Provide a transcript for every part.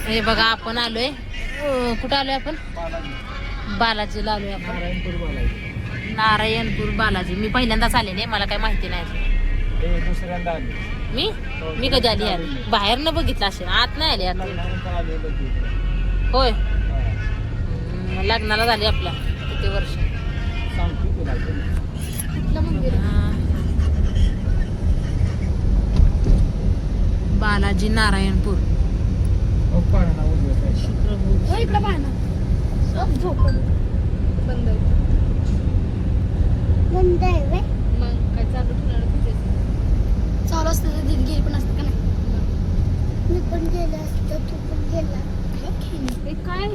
हे बघा आपण आलोय कुठं आलोय आपण बालाजीला आलोय आपण नारायणपूर बालाजी मी पहिल्यांदाच आले नाही मला काय माहिती नाही दुसऱ्यांदा आले मी कधी आली यार बाहेर न बघितलं असेल आत नाही आले होय लग्नाला झाले आपल्या किती वर्ष कुठलं मंदिर बालाजी नारायणपूर इकडे पाहणार बंद आहे मग काय चालू चालू असतं तर दिली गेली पण असतं का नाही मी पण गेले असतं तू पण गेला काय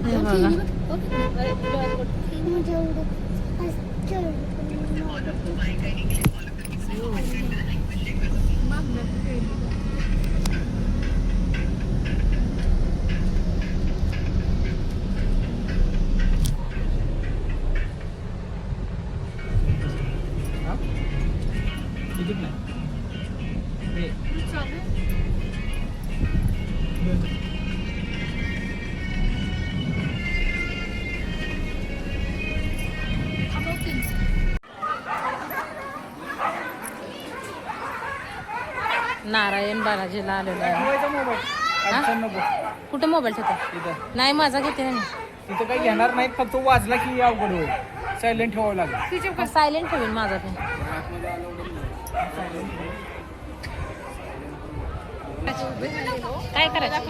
नारायण बालाजीला आलेलो आहे कुठे मोबाईल ठेवतो नाही माझा घेते ना तिथं काही घेणार नाही फक्त वाजला की अवघड होईल सायलेंट ठेवावं लागेल सायलेंट ठेवेल माझा पण काय करायचं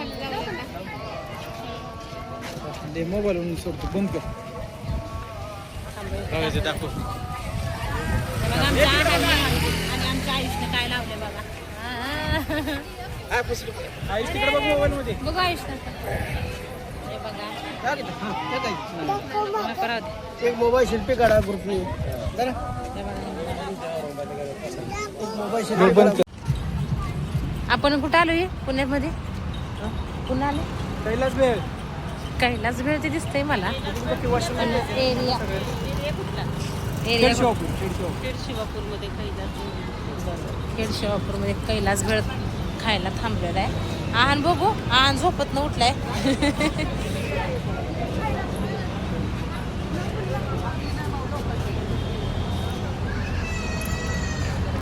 मोबाईल सोडतो बंद कर आणि आमच्या आयुष्याने काय लावले बघा तिकडे बघ मोबाईल मध्ये बघू आयुष्य हे बघा एक मोबाईल शिल्पी काढा ग्रुपनी मोबाईल आपण कुठं आलोय पुण्यामध्ये पुन्हा आलो कैलास भेळ ते दिसतंय मला एरिया खेडशिवापूरमध्ये कैलास भेळ खायला थांबलेला आहे आहान बघू आहान झोपत न उठलाय